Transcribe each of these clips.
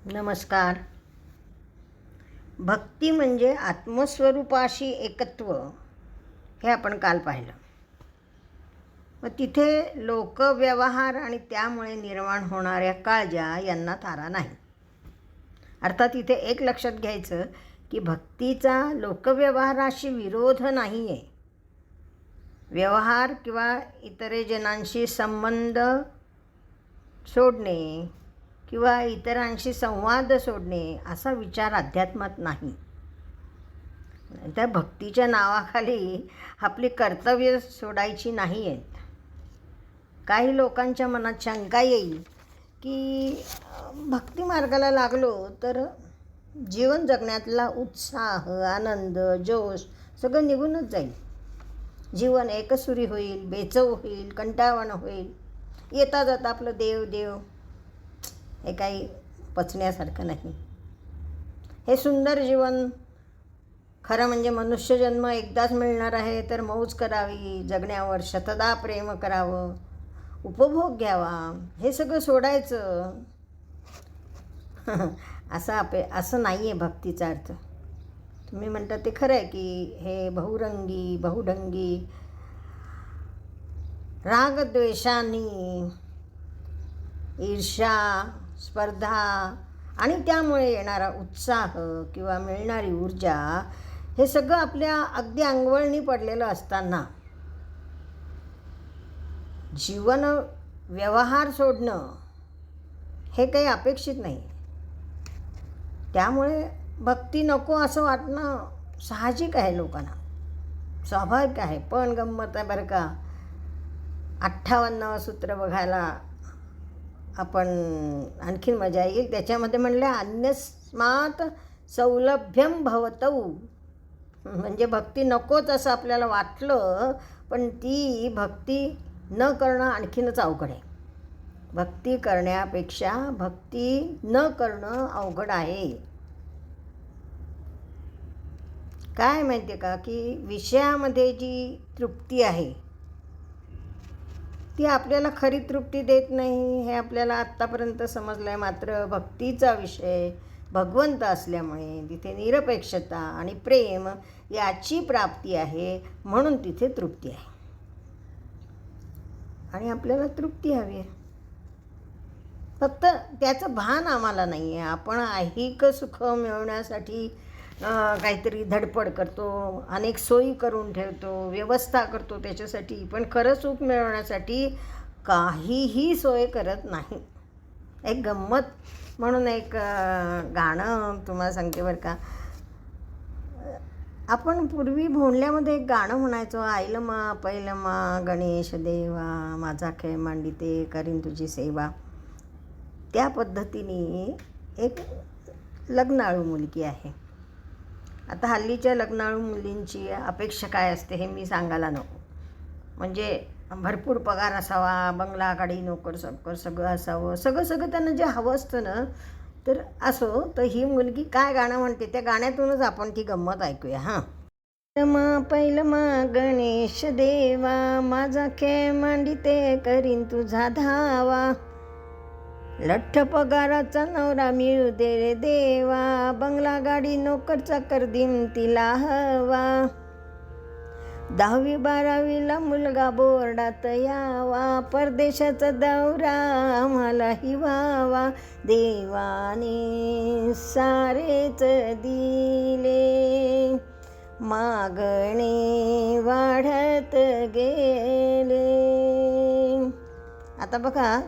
नमस्कार. भक्ती म्हणजे आत्मस्वरूपाशी एकत्व, हे आपण काल पाहिलं. व तिथे लोकव्यवहार आणि त्यामुळे निर्माण होणाऱ्या काळजा यांना थारा नाही. अर्थात इथे एक लक्षात घ्यायचं की भक्तीचा लोकव्यवहाराशी विरोध नाही आहे. व्यवहार किंवा इतरेजनांशी संबंध सोडणे किंवा इतरांशी संवाद सोडणे असा विचार अध्यात्मात नाही. त्या भक्तीच्या नावाखाली आपली कर्तव्य सोडायची नाही आहेत. काही लोकांच्या मनात शंका येईल की भक्ती मार्गाला लागलो तर जीवन जगण्यातला उत्साह, आनंद, जोश सगळं निघूनच जाईल. जीवन एकसुरी होईल, बेचव होईल, कंटाळवाणं होईल. येता जाता आपलं देव देव हे काही पचण्यासारखं नाही. हे सुंदर जीवन खरं म्हणजे मनुष्यजन्म एकदाच मिळणार आहे, तर मौज करावी, जगण्यावर शतदा प्रेम करावं, उपभोग घ्यावा, हे सगळं सोडायचं असं नाही आहे भक्तीचा अर्थ. तुम्ही म्हणता ते खरं आहे की हे बहुरंगी बहुढंगी रागद्वेषांनी, ईर्ष्या, स्पर्धा आणि त्यामुळे येणारा उत्साह किंवा मिळणारी ऊर्जा हे सगळं आपल्या अगदी अंगवळणी पडलेलं असताना जीवन व्यवहार सोडणं हे काही अपेक्षित नाही. त्यामुळे भक्ती नको असं वाटणं साहजिक आहे, लोकांना स्वाभाविक आहे. पण गंमत आहे बरं का, 58 सूत्र बघायला आपण आणखीन मजा येईल. त्याच्यामध्ये म्हणले अन्यस्मात् सौलभ्यम भवतौ, म्हणजे भक्ती नकोच असं आपल्याला वाटलं, पण ती भक्ती न करणं आणखीनच अवघड आहे. भक्ती करण्यापेक्षा भक्ती न करणं अवघड आहे. काय माहिती आहे का की विषयामध्ये जी तृप्ती आहे ती आपल्याला खरी तृप्ती देत नाही, हे आपल्याला आत्तापर्यंत समजलं आहे. मात्र भक्तीचा विषय भगवंत असल्यामुळे तिथे निरपेक्षता आणि प्रेम याची प्राप्ती आहे, म्हणून तिथे तृप्ती आहे. आणि आपल्याला तृप्ती हवी आहे, फक्त त्याचं भान आम्हाला नाही आहे. आपण ऐहिक सुख मिळवण्यासाठी काहीतरी धडपड करतो, अनेक सोयी करून ठेवतो, व्यवस्था करतो त्याच्यासाठी, पण खरं सुख मिळवण्यासाठी काहीही सोय करत नाही. एक गंमत म्हणून एक गाणं तुम्हाला सांगते बरं का. आपण पूर्वी भोंडल्यामध्ये एक गाणं म्हणायचो, आयलमा पैलमा गणेश देवा, माझा खेळ मांडिते करीन तुझी सेवा. त्या पद्धतीने एक लग्नाळू मुलगी आहे. आता हल्लीच्या लग्नाळू मुलींची अपेक्षा काय असते हे मी नको. म्हणजे भरपूर पगार असावा, बंगला, गाडी, नोकर सगळं सगळं असावं, सगळं त्यांना जे हवं असतं ना, तर असो. तर ही मुलगी काय गाणं म्हणते त्या गाण्यातूनच आपण ती गंमत ऐकूया. पैलमा गणेश देवा, माझा खेळ मांडिते करीन तुझा धावा. लठ्ठ पगाराचा नवरा मिळू दे रे देवा, बंगला, गाडी, नोकर चाकर दिन तिला हवा. 10वी 12वीला मुलगा बोर्डात यावा, परदेशाचा दौरा आम्हालाही व्हावा. देवाने सारेच दिले, मागणे वाढत गेले. आता बघा,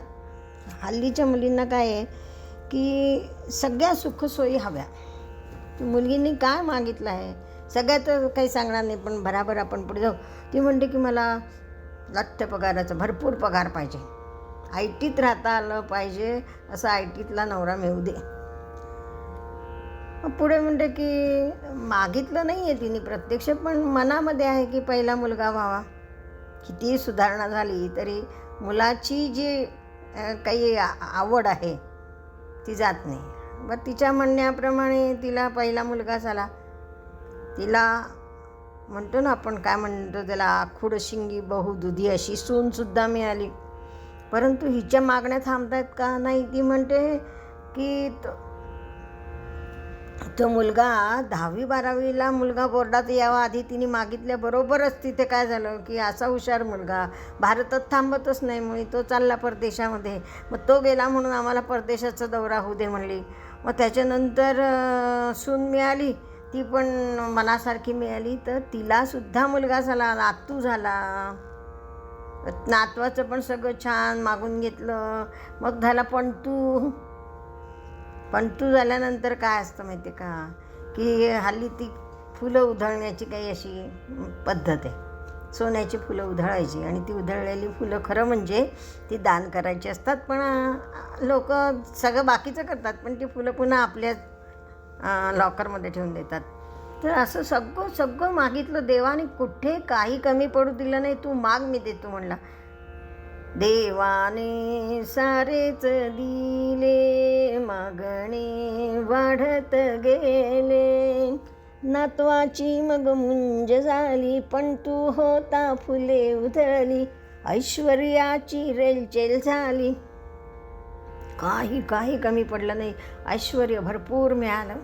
हल्लीच्या मुलींना काय आहे की सगळ्या सुखसोयी हव्या. मुलगींनी काय मागितलं आहे सगळ्यात काही सांगणार नाही, पण बराबर आपण पुढे जाऊ. ती म्हणते की मला लठ्ठ पगाराचा भरपूर पगार पाहिजे, ITत राहता आलं पाहिजे, असं ITतला नवरा मिळू दे. पुढे म्हणते की मागितलं नाही आहे तिने प्रत्यक्ष, पण मनामध्ये आहे की पहिला मुलगा व्हावा. कितीही सुधारणा झाली तरी मुलाची जी काही आवड आहे ती जात नाही. बरं, तिच्या म्हणण्याप्रमाणे तिला पहिला मुलगा झाला. तिला म्हणतो ना आपण, काय म्हणतो त्याला, आखूड शिंगी बहुदुधी अशी सूनसुद्धा मिळाली. परंतु हिच्या मागण्या थांबतायत का? नाही. ती म्हणते की तो मुलगा 10वी-12वीला मुलगा बोर्डात यावा आधी तिने मागितल्याबरोबरच तिथे काय झालं की असा हुशार मुलगा भारतात थांबतच नाही, मुळे तो चालला परदेशामध्ये. मग तो गेला म्हणून आम्हाला परदेशाचा दौरा होऊ दे म्हणली. मग त्याच्यानंतर सून मिळाली, ती पण मनासारखी मिळाली, तर तिलासुद्धा मुलगा झाला, नातू झाला. नातवाचं पण सगळं छान मागून घेतलं. मग झाला पंटू. पंटू झाल्यानंतर काय असतं माहिती का, की हल्ली ती फुलं उधळण्याची काही अशी पद्धत आहे. सोन्याची फुलं उधळायची आणि ती उधळलेली फुलं खरं म्हणजे ती दान करायची असतात, पण लोक सगळं बाकीचं करतात, पण ती फुलं पुन्हा आपल्या लॉकरमध्ये ठेवून देतात. तर असं सगळं मागितलं देवाने, कुठे काही कमी पडू दिलं नाही. तू माग मी देतो म्हणला. देवाने सारेच दिले, मागणे वाढत गेले. नातवाची मग मुंज झाली, पण तू होता फुले उधळली. ऐश्वर्याची रेलचेल झाली, काही कमी पडलं नाही. ऐश्वर्य भरपूर मिळालं.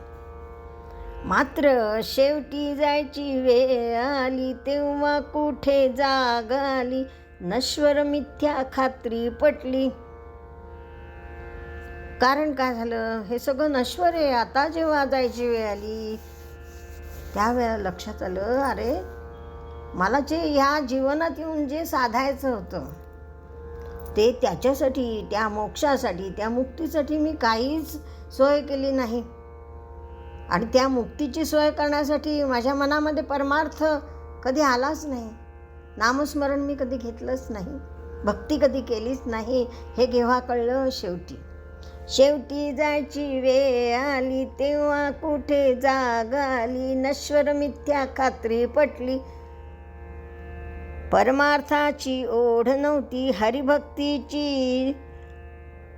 मात्र शेवटी जायची वेळ आली, तेव्हा कुठे जाग आली. नश्वर मिथ्या खात्री पटली. कारण काय झालं, हे सगळं नश्वर आहे. आता जेव्हा जायची वेळ आली त्यावेळेला लक्षात आलं, अरे मला जे ह्या जीवनात येऊन जे साधायचं होतं ते त्याच्यासाठी, त्या मोक्षासाठी, त्या मुक्तीसाठी मी काहीच सोय केली नाही. आणि त्या मुक्तीची सोय करण्यासाठी माझ्या मनामध्ये परमार्थ कधी आलाच नाही. नामस्मरण मी कधी घेतलंच नाही, भक्ती कधी केलीच नाही. हे केव्हा कळलं, शेवटी जायची वेळ आली, तेव्हा कुठे जाग आली. नश्वर मिथ्या खात्री पटली. परमार्थाची ओढ नव्हती, हरिभक्तीची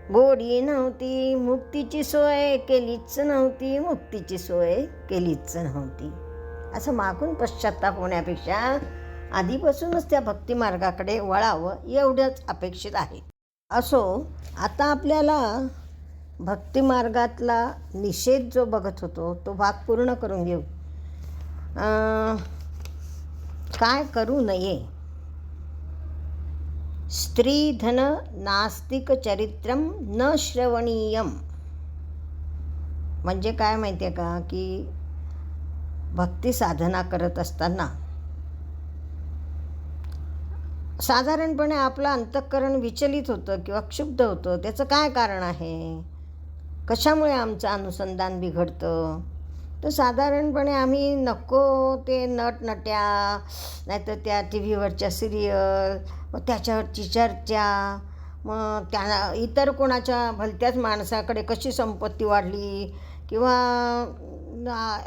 गोडी नव्हती. मुक्तीची सोय केलीच नव्हती. असं मागून पश्चात्ताप होण्यापेक्षा आधीपासूनच त्या भक्तिमार्गाकडे वळावं एवढंच अपेक्षित आहे. असो, आता आपल्याला भक्तिमार्गातला निषेध जो बघत होतो तो भाग पूर्ण करून घेऊ. काय करू नये. स्त्रीधन नास्तिक चरित्रम न श्रवणीयम. म्हणजे काय माहिती आहे का, की भक्ती साधना करत असताना साधारणपणे आपलं अंतःकरण विचलित होतं किंवा क्षुब्ध होतं. त्याचं काय कारण आहे, कशामुळे आमचं अनुसंधान बिघडतं. तर साधारणपणे आम्ही नको ते नटनट्या, नाहीतर त्या टी व्हीवरच्या सिरियल, मग त्याच्यावरची चर्चा, मग त्या इतर कोणाच्या भलत्याच माणसाकडे कशी संपत्ती वाढली, किंवा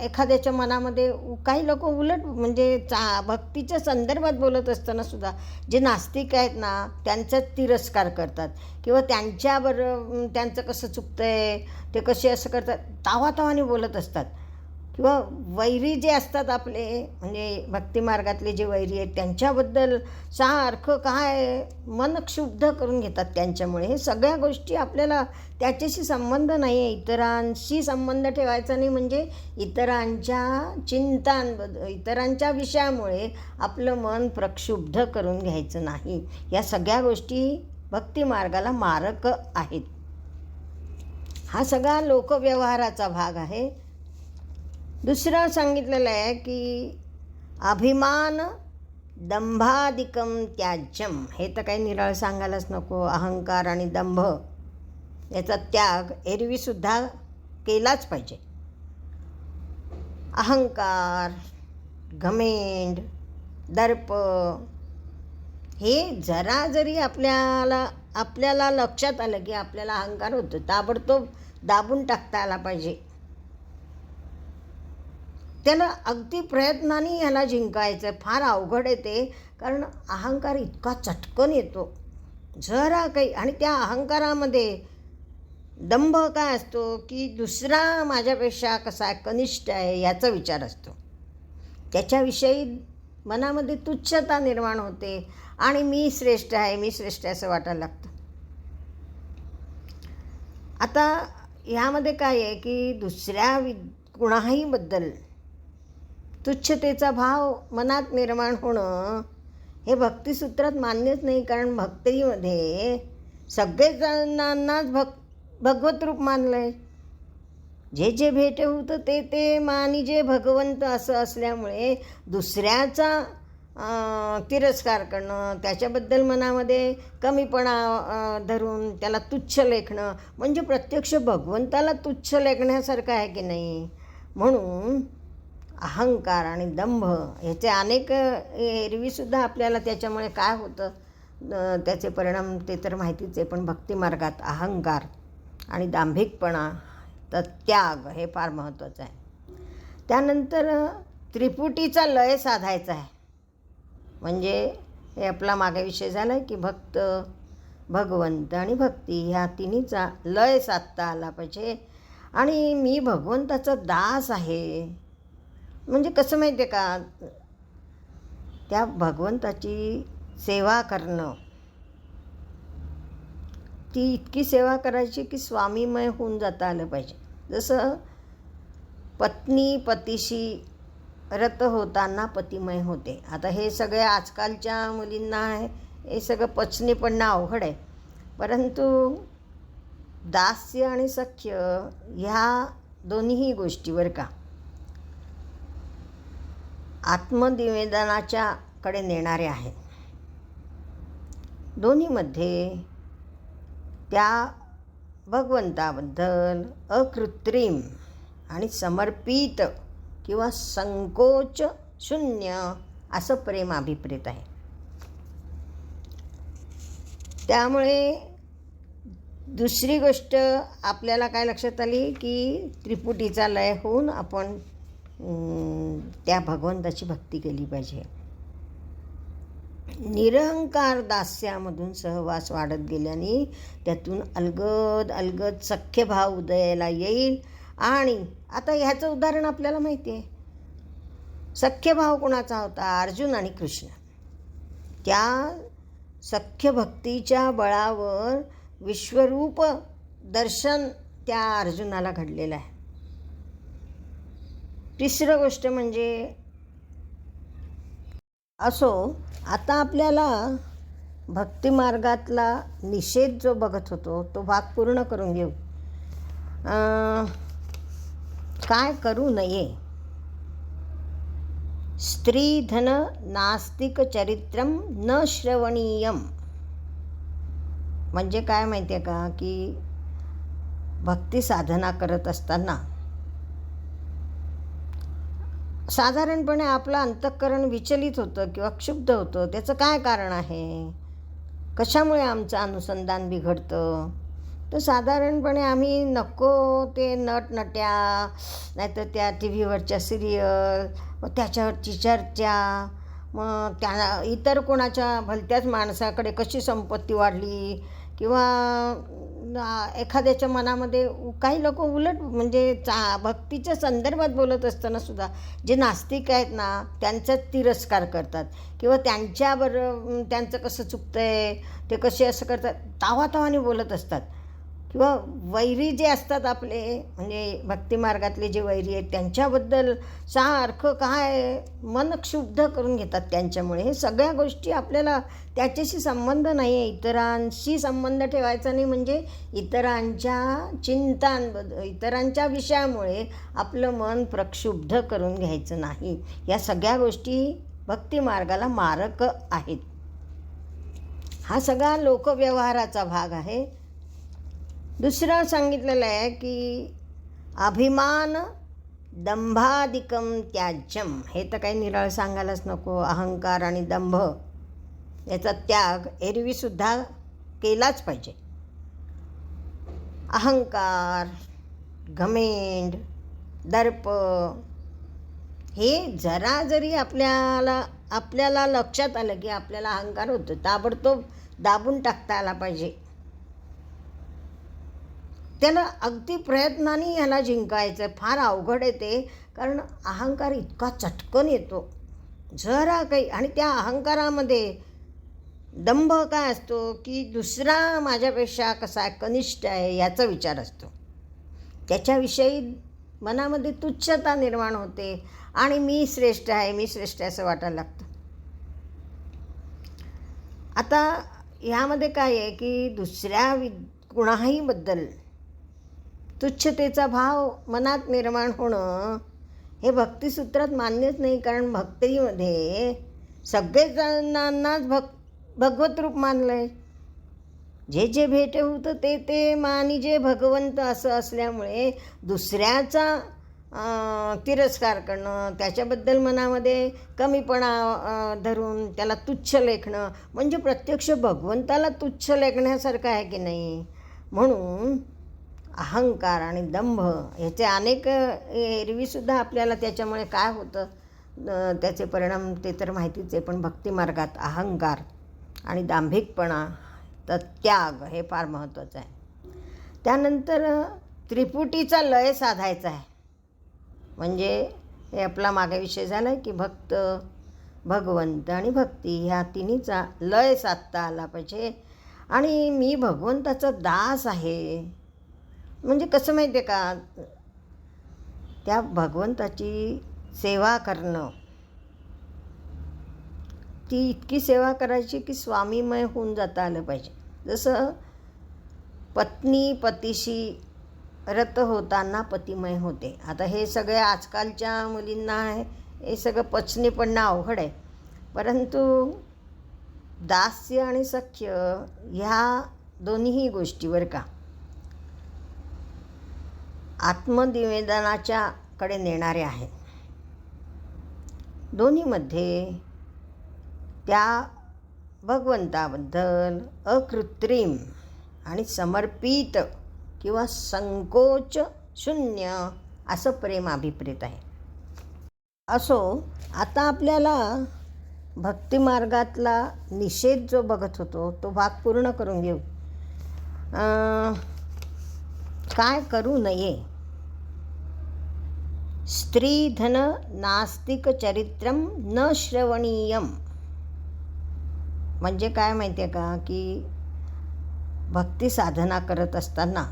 एखाद्याच्या मनामध्ये काही लोक उलट म्हणजे भक्तीच्या संदर्भात बोलत असताना सुद्धा जे नास्तिक आहेत ना त्यांचाच तिरस्कार करतात, किंवा त्यांचं कसं चुकतं आहे, ते कसे असं करतात, तावातावाने बोलत असतात. किंवा वैरी जे असतात आपले, म्हणजे भक्तिमार्गातले जे वैरी आहेत त्यांच्याबद्दल सारखं काय मन क्षुब्ध करून घेतात त्यांच्यामुळे. हे सगळ्या गोष्टी आपल्याला त्याच्याशी संबंध नाही आहे. इतरांशी संबंध ठेवायचा नाही, म्हणजे इतरांच्या विषयामुळे आपलं मन प्रक्षुब्ध करून घ्यायचं नाही. या सगळ्या गोष्टी भक्तिमार्गाला मारक आहेत. हा सगळा लोकव्यवहाराचा भाग आहे. दुसरं सांगितलेलं आहे की अभिमान दंभादिकम त्याज्यम. हे तर काही निराळ सांगायलाच नको. अहंकार आणि दंभ याचा त्याग एरवीसुद्धा केलाच पाहिजे. अहंकार, घमेंड, दर्प हे जरा जरी आपल्याला लक्षात आलं की आपल्याला अहंकार होतो, ताबडतोब दाबून टाकता आला पाहिजे. त्याला अगदी प्रयत्नाने ह्याला जिंकायचं फार अवघड येते, कारण अहंकार इतका चटकन येतो जरा काही. आणि त्या अहंकारामध्ये दंभ काय असतो की दुसरा माझ्यापेक्षा कसा कनिष्ठ आहे याचा विचार असतो. त्याच्याविषयी मनामध्ये तुच्छता निर्माण होते आणि मी श्रेष्ठ आहे असं वाटायला लागतं. आता ह्यामध्ये काय आहे की कुणाही बद्दल तुच्छतेचा भाव मनात निर्माण होणं हे भक्तिसूत्रात मान्यच नाही. कारण भक्तीमध्ये सगळेच जणांनाच भगवत रूप मानलं आहे. जे जे भेटे होतं ते ते मानी जे भगवंत असं असल्यामुळे दुसऱ्याचा तिरस्कार करणं, त्याच्याबद्दल मनामध्ये कमीपणा धरून त्याला तुच्छ लेखणं म्हणजे प्रत्यक्ष भगवंताला तुच्छ लेखण्यासारखं आहे की नाही. म्हणून अहंकार आणि दंभ ह्याचे अनेक एरवीसुद्धा आपल्याला त्याच्यामुळे काय होतं त्याचे परिणाम ते तर माहितीच आहे. पण भक्तिमार्गात अहंकार आणि दांभिकपणा तर त्याग हे फार महत्त्वाचं आहे. त्यानंतर त्रिपुटीचा लय साधायचा आहे. म्हणजे हे आपला मागे विषय झाला आहे की भक्त, भगवंत आणि भक्ती ह्या तिन्हीचा लय साधता आला पाहिजे. आणि मी भगवंताचा दास आहे म्हणजे कसं माहिती आहे का, त्या भगवंताची सेवा करणं, ती इतकी सेवा करायची की स्वामीमय होऊन जाता आलं पाहिजे. जसं पत्नी पतीशी रत होताना पतिमय होते. आता हे सगळे आजकालच्या मुलींना हे सगळं पचनी पडणं अवघड आहे. परंतु दास्य आणि सख्य ह्या दोन्हीही गोष्टीवर का आत्मनिवेदनाच्या कडे नेणारे आहेत. दोन्हीमध्ये त्या भगवंताबद्दल अकृत्रिम आणि समर्पित किंवा संकोच शून्य असं प्रेम अभिप्रेत आहे. त्यामुळे दुसरी गोष्ट आपल्याला काय लक्षात आली की त्रिपुटीचा लय होऊन आपण त्या भगवंताची भक्ती केली पाहिजे. निरहंकार दास्यामधून सहवास वाढत गेल्याने त्यातून अलगद सख्यभाव उदयाला येईल. आणि आता ह्याचं उदाहरण आपल्याला माहिती आहे. सख्यभाव कोणाचा होता? अर्जुन आणि कृष्ण. त्या सख्यभक्तीच्या बळावर विश्वरूप दर्शन त्या अर्जुनाला घडलेलं आहे. तिसरं गोष्ट म्हणजे असो, आता आपल्याला भक्तिमार्गातला निषेध जो बघत होतो तो भाग पूर्ण करून घेऊ. काय करू नये? स्त्री धन नास्तिक चरित्रम न श्रवणीयम. म्हणजे काय माहिती आहे का की भक्ती साधना करत असताना साधारणपणे आपलं अंतःकरण विचलित होतं किंवा क्षुब्ध होतं. त्याचं काय कारण आहे? कशामुळे आमचं अनुसंधान बिघडतं? तर साधारणपणे आम्ही नको ते नटनट्या, नाहीतर त्या टी व्हीवरच्या सिरियल, मग त्याच्यावरची चर्चा, मग त्या इतर कोणाच्या भलत्याच माणसाकडे कशी संपत्ती वाढली किंवा एखाद्याच्या मनामध्ये काही लोक उलट म्हणजे भक्तीच्या संदर्भात बोलत असताना सुद्धा जे नास्तिक आहेत ना त्यांचाच तिरस्कार करतात किंवा त्यांचं कसं चुकतं आहे, ते कसे असं करतात, तावातावाने बोलत असतात. किंवा वैरी जे असतात आपले म्हणजे भक्तिमार्गातले जे वैरी आहेत त्यांच्याबद्दल सारखं काय मन क्षुब्ध करून घेतात त्यांच्यामुळे. हे सगळ्या गोष्टी आपल्याला त्याच्याशी संबंध नाही आहे. इतरांशी संबंध ठेवायचा नाही म्हणजे इतरांच्या विषयामुळे आपलं मन प्रक्षुब्ध करून घ्यायचं नाही. या सगळ्या गोष्टी भक्तिमार्गाला मारक आहेत. हा सगळा लोकव्यवहाराचा भाग आहे. दुसरं सांगितलेलं आहे की अभिमान दंभादिकम त्याज्यम. हे तर काही निराळ सांगायलाच नको. अहंकार आणि दंभ याचा त्याग एरवीसुद्धा केलाच पाहिजे. अहंकार, घमेंड, दर्प हे जरा जरी आपल्याला लक्षात आलं की आपल्याला अहंकार होतो, ताबडतोब दाबून टाकता आला पाहिजे. त्याला अगदी प्रयत्नाने ह्याला जिंकायचं. फार अवघड आहे ते, कारण अहंकार इतका चटकन येतो जरा काही. आणि त्या अहंकारामध्ये दंभ काय असतो की दुसरा माझ्यापेक्षा कसा आहे, कनिष्ठ आहे याचा विचार असतो. त्याच्याविषयी मनामध्ये तुच्छता निर्माण होते आणि मी श्रेष्ठ आहे असं वाटायला लागतं. आता ह्यामध्ये काय आहे की दुसऱ्या कुणाही बद्दल तुच्छतेचा भाव मनात निर्माण होणं हे भक्तिसूत्रात मान्यच नाही. कारण भक्तीमध्ये सगळेच जणांनाच भगवत रूप मानलं आहे. जे जे भेटे होतं ते मानी जे भगवंत असं असल्यामुळे दुसऱ्याचा तिरस्कार करणं, त्याच्याबद्दल मनामध्ये कमीपणा धरून त्याला तुच्छ लेखणं म्हणजे प्रत्यक्ष भगवंताला तुच्छ लेखण्यासारखं आहे की नाही. म्हणून अहंकार आणि दंभ ह्याचे अनेक एरवीसुद्धा आपल्याला त्याच्यामुळे काय होतं त्याचे परिणाम ते तर माहितीच आहे. पण भक्तिमार्गात अहंकार आणि दांभिकपणा तर त्याग हे फार महत्त्वाचं आहे. त्यानंतर त्रिपुटीचा लय साधायचा आहे. म्हणजे हे आपला मागे विषय झाला आहे की भक्त, भगवंत आणि भक्ती ह्या तिन्हीचा लय साधता आला पाहिजे. आणि मी भगवंताचा दास आहे म्हणजे कसं माहिती आहे का, त्या भगवंताची सेवा करणं, ती इतकी सेवा करायची की स्वामीमय होऊन जाता आलं पाहिजे. जसं पत्नी पतीशी रत होताना पतिमय होते. आता हे सगळे आजकालच्या मुलींना हे सगळं पचनी पडणं अवघड आहे. परंतु दास्य आणि सख्य ह्या दोन्हीही गोष्टीवर का आत्मनिवेदनाच्या कडे नेणारे आहेत. दोन्हीमध्ये त्या भगवंताबद्दल अकृत्रिम आणि समर्पित किंवा संकोच शून्य असं प्रेम अभिप्रेत आहे. असो, आता आपल्याला भक्तिमार्गातला निषेध जो बघत होतो तो भाग पूर्ण करून घेऊ. काय करू नये. स्त्रीधन नास्तिक चरित्रम न श्रवणीयम. म्हणजे काय माहिती आहे का की भक्ती साधना करत असताना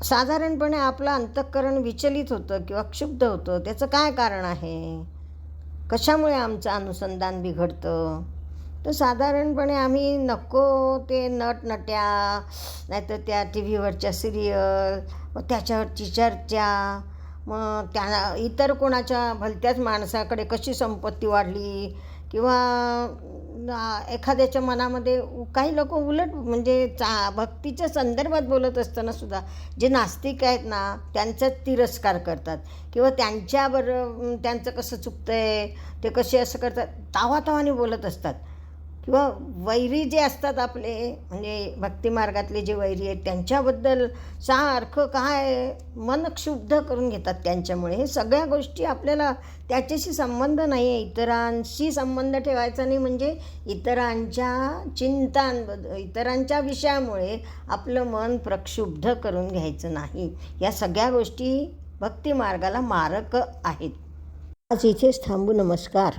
साधारणपणे आपलं अंतःकरण विचलित होतं किंवा क्षुब्ध होतं. त्याचं काय कारण आहे, कशामुळे आमचं अनुसंधान बिघडतं. तर साधारणपणे आम्ही नको ते नटनट्या, नाहीतर त्या टी व्हीवरच्या सिरियल, मग त्याच्यावरची चर्चा, मग त्या इतर कोणाच्या भलत्याच माणसाकडे कशी संपत्ती वाढली किंवा एखाद्याच्या मनामध्ये काही लोक उलट म्हणजे भक्तीच्या संदर्भात बोलत असताना सुद्धा जे नास्तिक आहेत ना त्यांचाच तिरस्कार करतात किंवा त्यांचं कसं चुकतं आहे, ते कसे असं करतात, तावातावाने बोलत असतात. किंवा वैरी जे असतात आपले म्हणजे भक्तिमार्गातले जे वैरी आहेत त्यांच्याबद्दल सारखं काय मन क्षुब्ध करून घेतात त्यांच्यामुळे. हे सगळ्या गोष्टी आपल्याला त्याच्याशी संबंध नाही आहे. इतरांशी संबंध ठेवायचा नाही म्हणजे इतरांच्या विषयामुळे आपलं मन प्रक्षुब्ध करून घ्यायचं नाही. या सगळ्या गोष्टी भक्तिमार्गाला मारक आहेत. आज इथेच थांबू. नमस्कार.